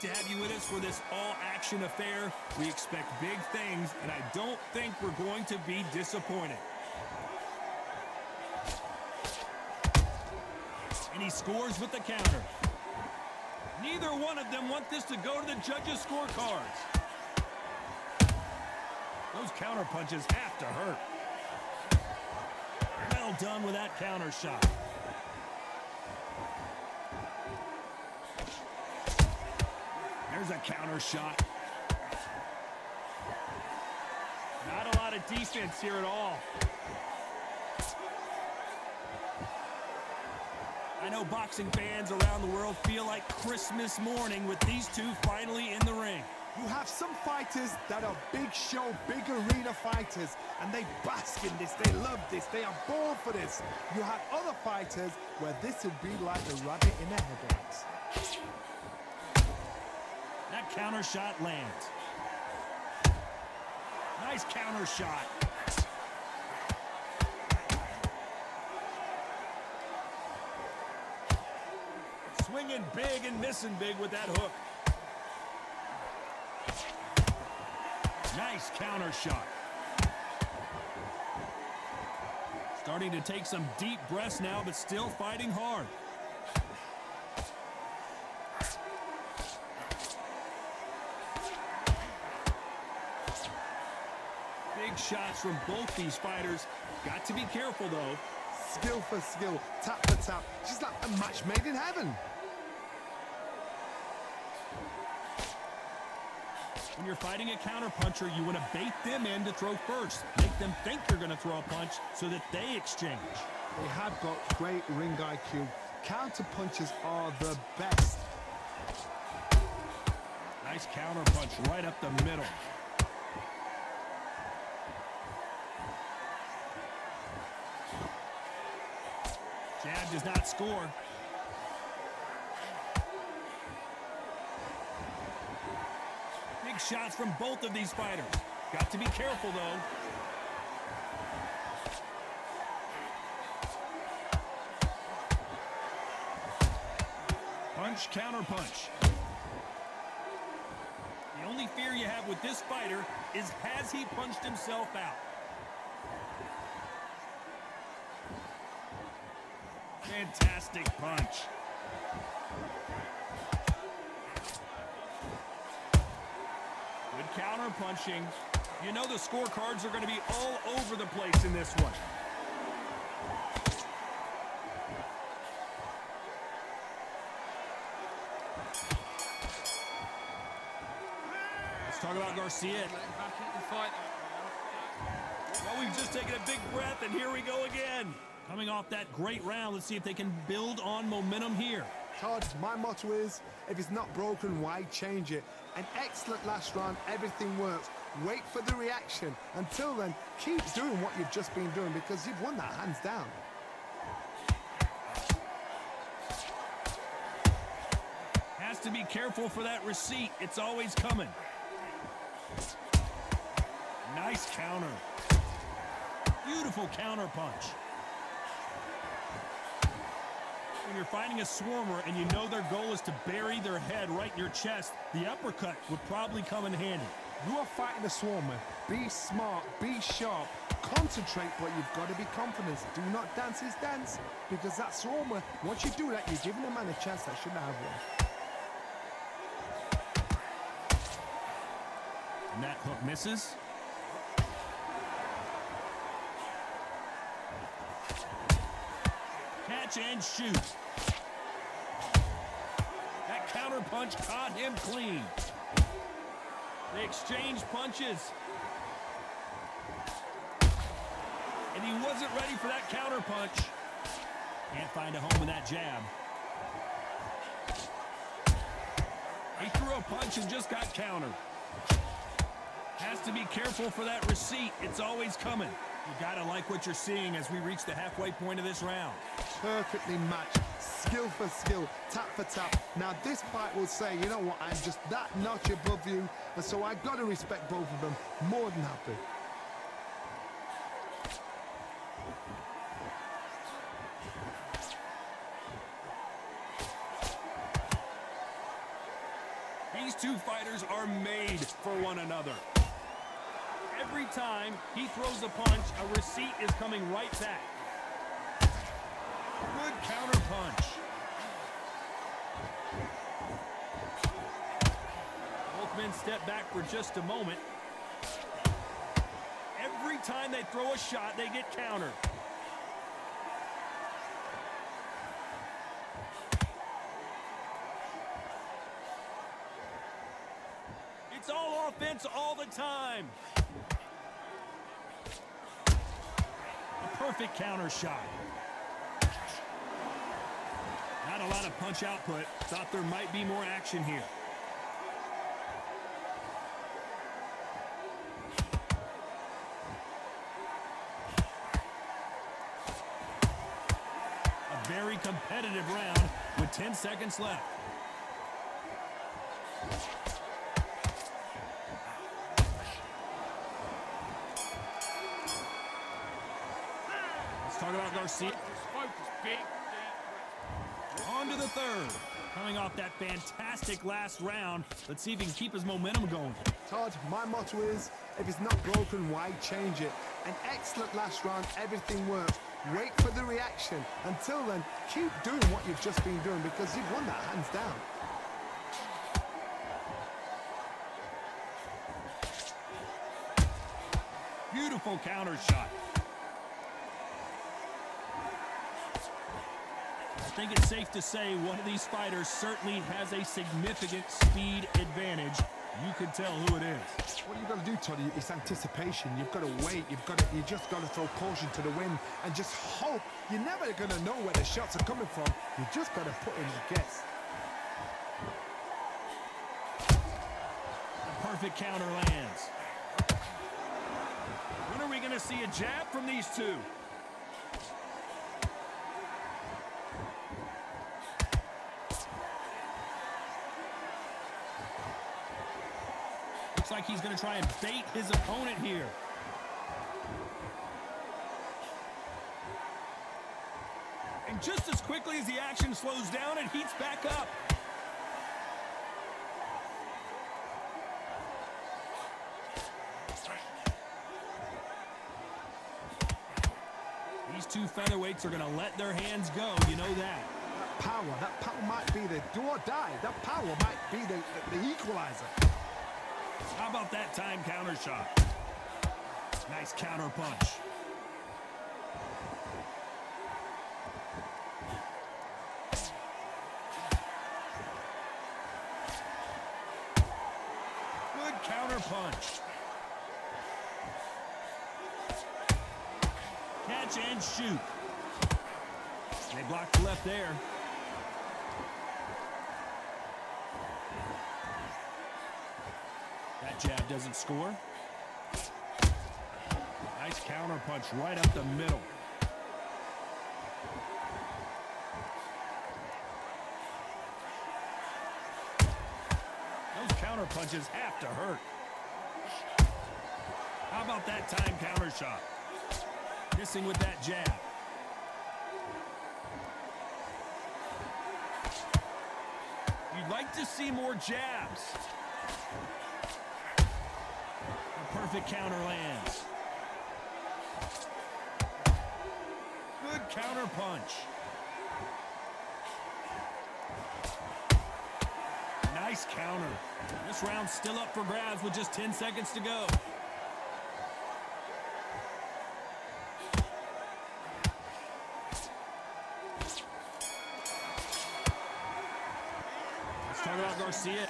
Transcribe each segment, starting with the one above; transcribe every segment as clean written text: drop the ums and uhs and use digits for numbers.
to have you with us for this all-action affair. We expect big things, and I don't think we're going to be disappointed. And he scores with the counter. Neither one of them want this to go to the judges' scorecards. Those counter punches have to hurt. Well done with that counter shot. There's a counter shot. Not a lot of defense here at all. I know boxing fans around the world feel like Christmas morning with these two finally in the ring. You have some fighters that are big show, big arena fighters, and they bask in this, they love this, they are born for this. You have other fighters where this would be like a rabbit in a headlights. That counter shot lands. Nice counter shot. Swinging big and missing big with that hook. Nice counter shot. Starting to take some deep breaths now, but still fighting hard. Big shots from both these fighters. Got to be careful, though. Skill for skill, tap for tap. Just like a match made in heaven. When you're fighting a counterpuncher, you want to bait them in to throw first. Make them think you're going to throw a punch so that they exchange. They have got great ring IQ. Counter punches are the best. Nice counter punch right up the middle. Jab does not score. Big shots from both of these fighters. Got to be careful, though. Punch, counter punch. The only fear you have with this fighter is, has he punched himself out? Fantastic punch. Good counter punching. You know the scorecards are going to be all over the place in this one. Let's talk about Garcia. Well, we've just taken a big breath, and here we go again. Coming off that great round, let's see if they can build on momentum here. Todd, my motto is, if it's not broken, why change it? An excellent last round, everything works. Wait for the reaction. Until then, keep doing what you've just been doing because you've won that hands down. Has to be careful for that receipt. It's always coming. Nice counter. Beautiful counter punch. When you're fighting a swarmer and you know their goal is to bury their head right in your chest, the uppercut would probably come in handy. You are fighting a swarmer. Be smart, be sharp, concentrate, but you've got to be confident. Do not dance his dance, because that swarmer, once you do that, you're giving a man a chance that shouldn't have one. And that hook misses. Catch and shoot. That counter punch caught him clean. They exchange punches. And he wasn't ready for that counter punch. Can't find a home with that jab. He threw a punch and just got countered. Has to be careful for that receipt. It's always coming. You gotta like what you're seeing as we reach the halfway point of this round. Perfectly matched, skill for skill, tap for tap. Now this fight will say, you know what, I'm just that notch above you, and so I gotta respect both of them. More than happy. These two fighters are made for one another. Every time he throws a punch, a receipt is coming right back. Good counter punch. Both men step back for just a moment. Every time they throw a shot, they get countered. It's all offense all the time. A perfect counter shot. Not a lot of punch output. Thought there might be more action here. A very competitive round with 10 seconds left. Let's talk about Garcia. On to the third. Coming off that fantastic last round, let's see if he can keep his momentum going. Todd, my motto is, if it's not broken, why change it? An excellent last round, everything works. Wait for the reaction. Until then, keep doing what you've just been doing because you've won that hands down. Beautiful counter shot. I think it's safe to say one of these fighters certainly has a significant speed advantage. You can tell who it is. What you got to do, Toddy, is anticipation. You've got to wait. You just got to throw caution to the wind and just hope. You're never going to know where the shots are coming from. You just got to put in a guess. A perfect counter lands. When are we going to see a jab from these two? Looks like he's going to try and bait his opponent here. And just as quickly as the action slows down, it heats back up. These two featherweights are going to let their hands go. You know that. That power might be the do or die. That power might be the equalizer. How about that time counter shot? Nice counter punch. Good counter punch. Catch and shoot. They blocked the left there. That jab doesn't score. Nice counter punch right up the middle. Those counter punches have to hurt. How about that time counter shot? Missing with that jab. You'd like to see more jabs. A perfect counter lands. Good counter punch. Nice counter. This round's still up for grabs with just 10 seconds to go. Let's talk about Garcia.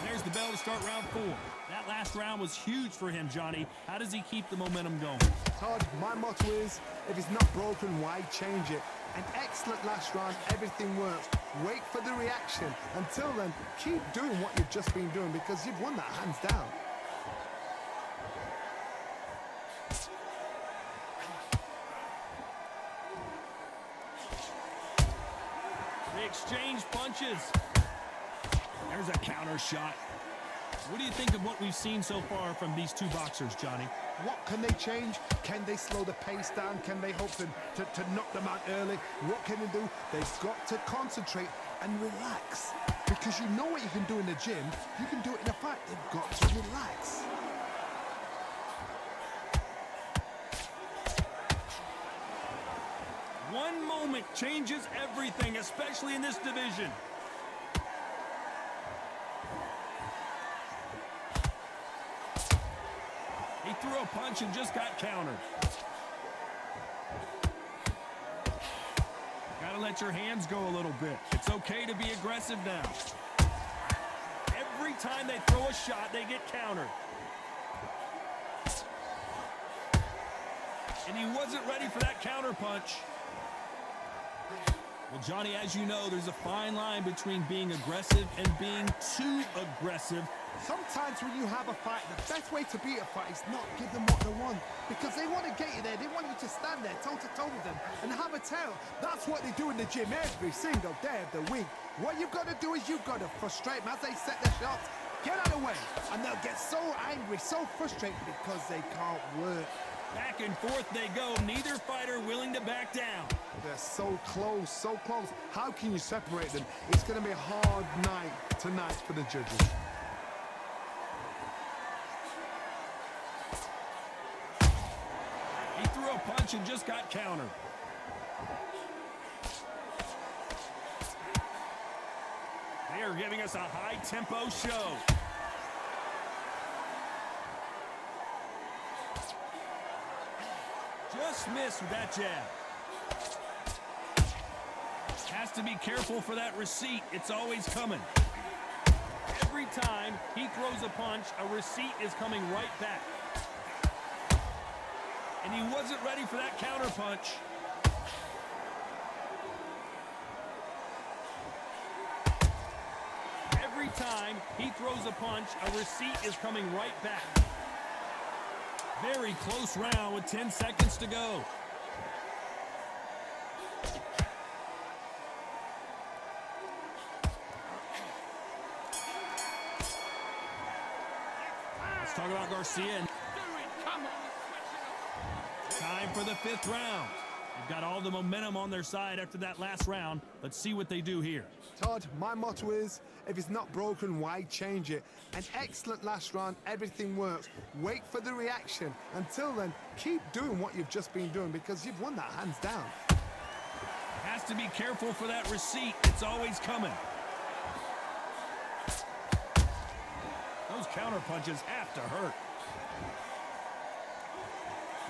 There's the bell to start round 4. That last round was huge for him, Johnny. How does he keep the momentum going? Todd, my motto is, if it's not broken, why change it? An excellent last round, everything works. Wait for the reaction. Until then, keep doing what you've just been doing because you've won that hands down. They exchange punches. There's a counter shot. What do you think of what we've seen so far from these two boxers, Johnny? What can they change? Can they slow the pace down? Can they hope to knock them out early? What can they do? They've got to concentrate and relax. Because you know what you can do in the gym, you can do it in a fight. They've got to relax. One moment changes everything, especially in this division. He threw a punch and just got countered. Gotta let your hands go a little bit. It's okay to be aggressive now. Every time they throw a shot, they get countered. And he wasn't ready for that counter punch. Well, Johnny, as you know, there's a fine line between being aggressive and being too aggressive. Sometimes when you have a fight, the best way to beat a fight is not give them what they want. Because they want to get you there. They want you to stand there toe-to-toe with them and have a tail. That's what they do in the gym every single day of the week. What you've got to do is you've got to frustrate them as they set their shots. Get out of the way. And they'll get so angry, so frustrated because they can't work. Back and forth they go. Neither fighter willing to back down. They're so close, so close. How can you separate them? It's going to be a hard night tonight for the judges. He threw a punch and just got countered. They are giving us a high-tempo show. Just missed with that jab. Has to be careful for that receipt. It's always coming. Every time he throws a punch, a receipt is coming right back. And he wasn't ready for that counter punch. Every time he throws a punch, a receipt is coming right back. Very close round with 10 seconds to go. Let's talk about Garcia. Time for the 5th round. They've got all the momentum on their side after that last round. Let's see what they do here. Todd, my motto is, if it's not broken, why change it? An excellent last round, everything works. Wait for the reaction. Until then, keep doing what you've just been doing because you've won that hands down. Has to be careful for that receipt. It's always coming. Those counter punches have to hurt.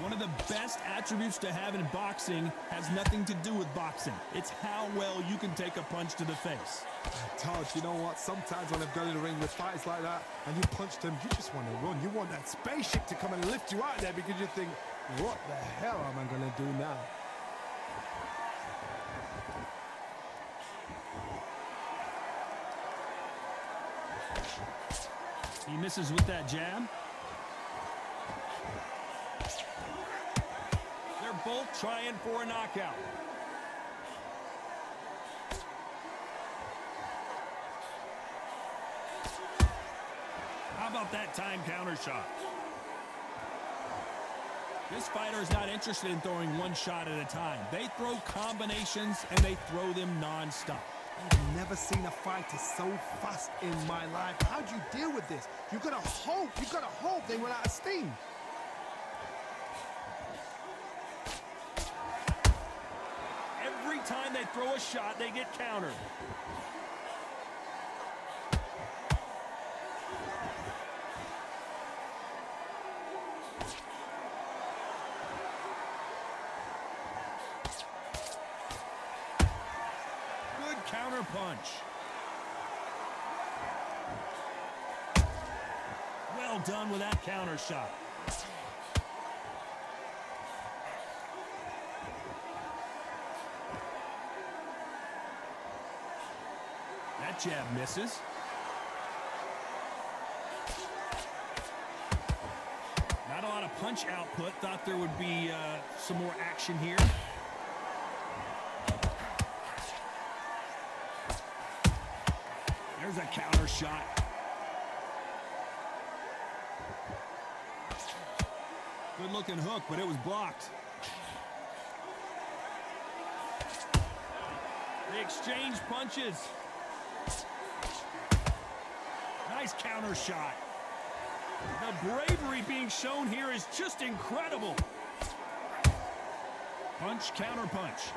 One of the best attributes to have in boxing has nothing to do with boxing. It's how well you can take a punch to the face. Todd, you know what? Sometimes when I've gone in the ring with fights like that and you punch them, you just want to run. You want that spaceship to come and lift you out there because you think, what the hell am I going to do now? He misses with that jab. They're both trying for a knockout. How about that time counter shot? This fighter is not interested in throwing one shot at a time. They throw combinations and they throw them non-stop. I've never seen a fighter so fast in my life. How do you deal with this? You gotta hope they run out of steam. Every time they throw a shot, they get countered. Good counter punch. Well done with that counter shot. That jab misses. Not a lot of punch output. Thought there would be some more action here. There's a counter shot. Good looking hook, but it was blocked. They exchange punches. Nice counter shot. The bravery being shown here is just incredible. Punch, counter punch.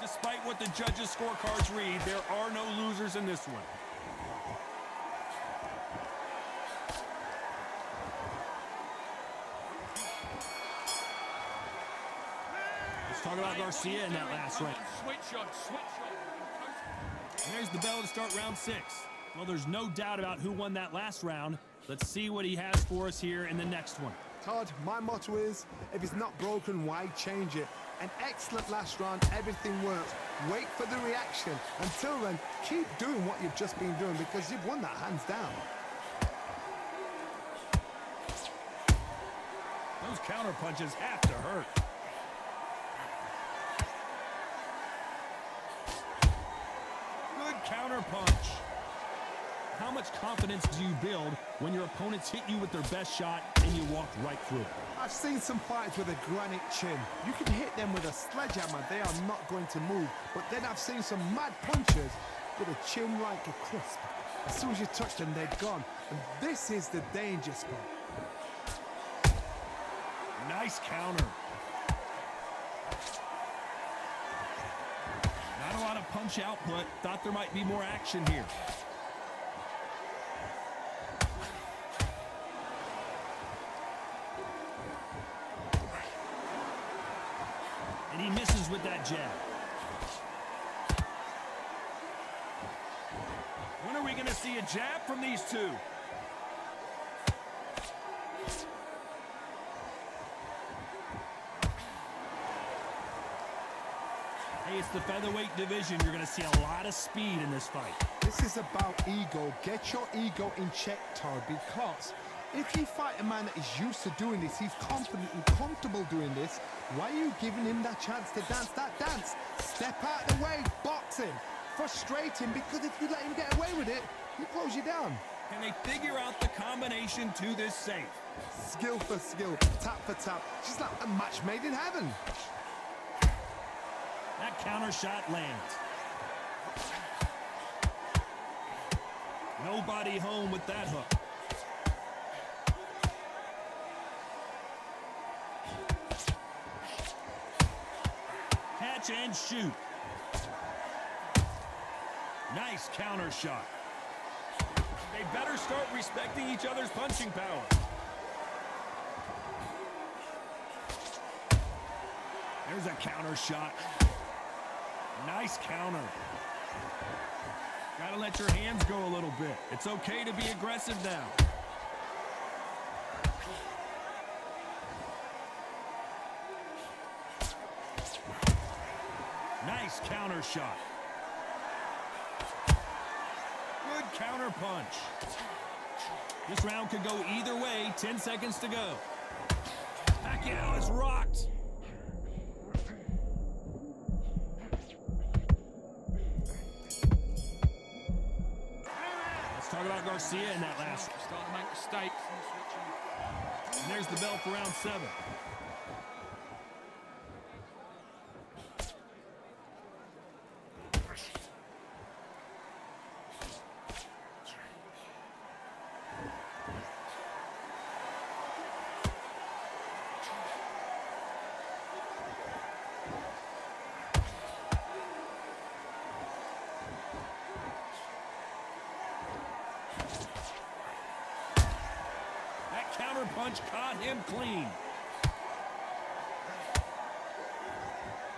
Despite what the judges' scorecards read, there are no losers in this one. Let's talk about Garcia in that last round. And there's the bell to start round 6. Well, there's no doubt about who won that last round. Let's see what he has for us here in the next one. Todd, my motto is, if it's not broken, why change it? An excellent last round, everything works. Wait for the reaction. Until then, keep doing what you've just been doing because you've won that hands down. Those counter punches have to hurt. Good counter punch. How much confidence do you build when your opponents hit you with their best shot and you walk right through it? I've seen some fighters with a granite chin. You can hit them with a sledgehammer, they are not going to move. But then I've seen some mad punchers with a chin like a crisp. As soon as you touch them, they're gone. And this is the danger spot. Nice counter. Not a lot of punch output. Thought there might be more action here. And he misses with that jab. When are we going to see a jab from these two? Hey, it's the featherweight division. You're going to see a lot of speed in this fight. This is about ego. Get your ego in check, Todd, because if you fight a man that is used to doing this, he's confident and comfortable doing this, why are you giving him that chance to dance that dance? Step out of the way, box him, frustrate him, because if you let him get away with it, he'll close you down. Can they figure out the combination to this safe? Skill for skill, tap for tap, just like a match made in heaven. That counter shot lands. Nobody home with that hook. Catch and shoot. Nice counter shot. They better start respecting each other's punching power. There's a counter shot. Nice counter. Gotta let your hands go a little bit. It's okay to be aggressive now. Nice counter shot. Good counter punch. This round could go either way. 10 seconds to go. Pacquiao is rocked. Let's talk about Garcia in that last round. Starting to make mistakes. And there's the bell for round 7. Counter punch caught him clean.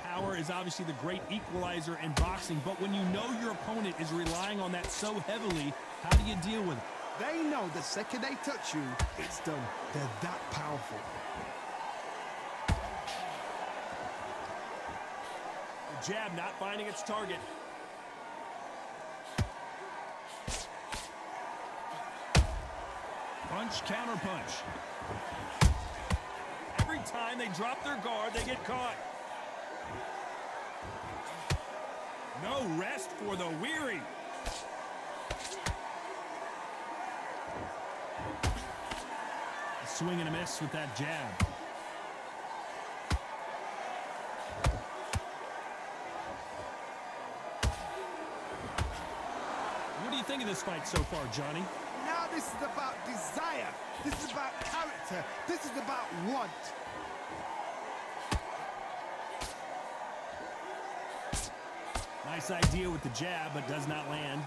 Power is obviously the great equalizer in boxing, but when you know your opponent is relying on that so heavily, how do you deal with it? They know the second they touch you, it's done. They're that powerful. The jab not finding its target. Punch, counter punch. Every time they drop their guard, they get caught. No rest for the weary. A swing and a miss with that jab. think of this fight so far, Johnny? Now this is about desire. This is about character. This is about want. Nice idea with the jab, but does not land.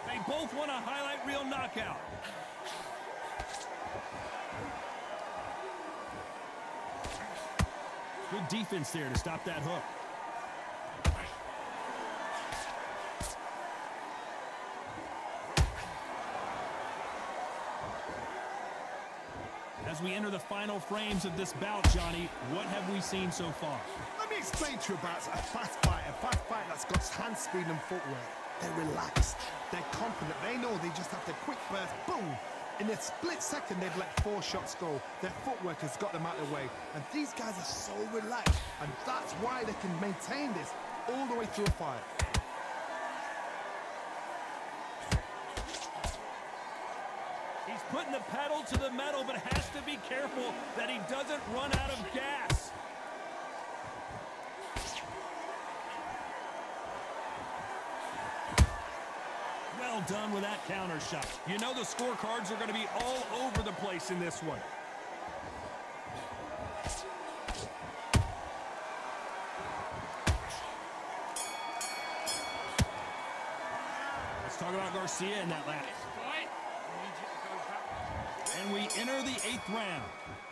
They both want a highlight reel knockout. Good defense there to stop that hook. As we enter the final frames of this bout, Johnny, what have we seen so far? Let me explain to you about a fast fight that's got hand speed and footwork. They're relaxed, they're confident, they know they just have to quick burst, boom! In a split second, they've let 4 shots go. Their footwork has got them out of the way. And these guys are so relaxed, and that's why they can maintain this all the way through a fight. He's putting the pedal to the metal, but has to be careful that he doesn't run out of gas. Well done with that counter shot. You know the scorecards are going to be all over the place in this one. Let's talk about Garcia in that last. And we enter the 8th round.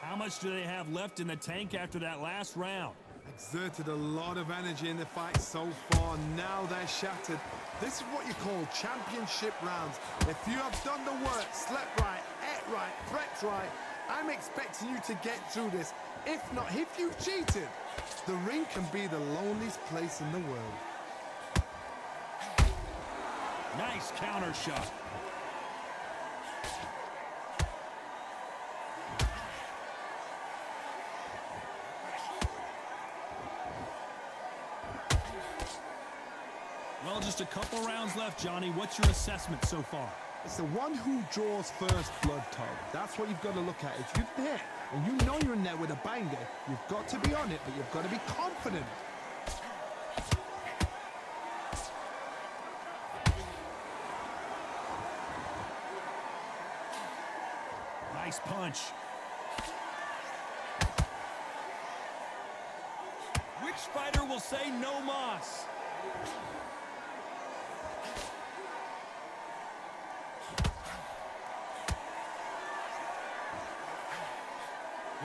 How much do they have left in the tank after that last round? Exerted a lot of energy in the fight so far. Now they're shattered. This is what you call championship rounds. If you have done the work, slept right, ate right, prepped right, I'm expecting you to get through this. If not, if you've cheated, the ring can be the loneliest place in the world. Nice counter shot. Well, just a couple rounds left, Johnny. What's your assessment so far? It's the one who draws first blood, Tom. That's what you've got to look at. If you're there and you know you're in there with a banger, you've got to be on it, but you've got to be confident. Nice punch. Which fighter will say no mas?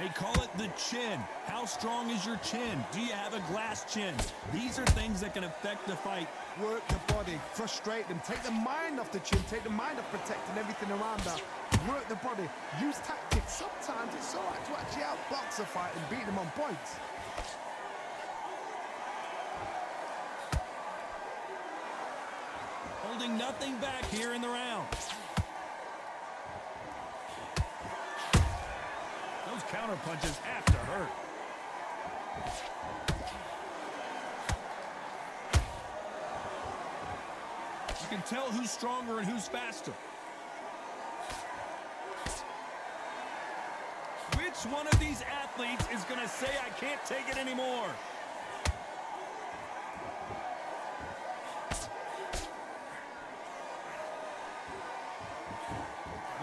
They call it the chin. How strong is your chin? Do you have a glass chin? These are things that can affect the fight. Work the body, frustrate them, take the mind off the chin, take the mind off protecting everything around that. Work the body, use tactics. Sometimes it's all right to actually outbox a fight and beat them on points. Holding nothing back here in the round. Those counter punches have to hurt. You can tell who's stronger and who's faster. Which one of these athletes is going to say, I can't take it anymore?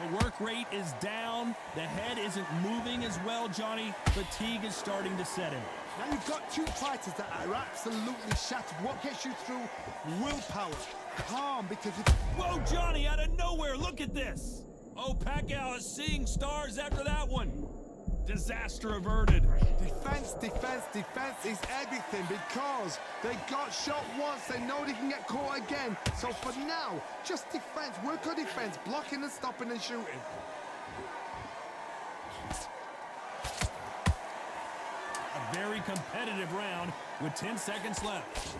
The work rate is down. The head isn't moving as well, Johnny. Fatigue is starting to set in. Now you've got two fighters that are absolutely shattered. What gets you through? Willpower. Calm, because if... Whoa, Johnny, out of nowhere, look at this. Oh, Pacquiao is seeing stars after that one. Disaster averted. Defense, defense, defense is everything because they got shot once. They know they can get caught again. So for now, just defense. Work on defense. Blocking and stopping and shooting. A very competitive round with 10 seconds left.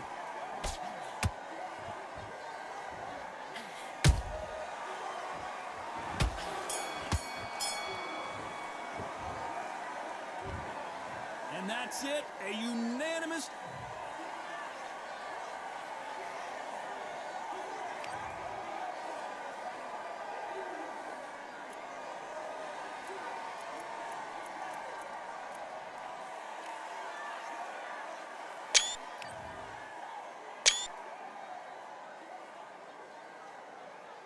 And that's it, a unanimous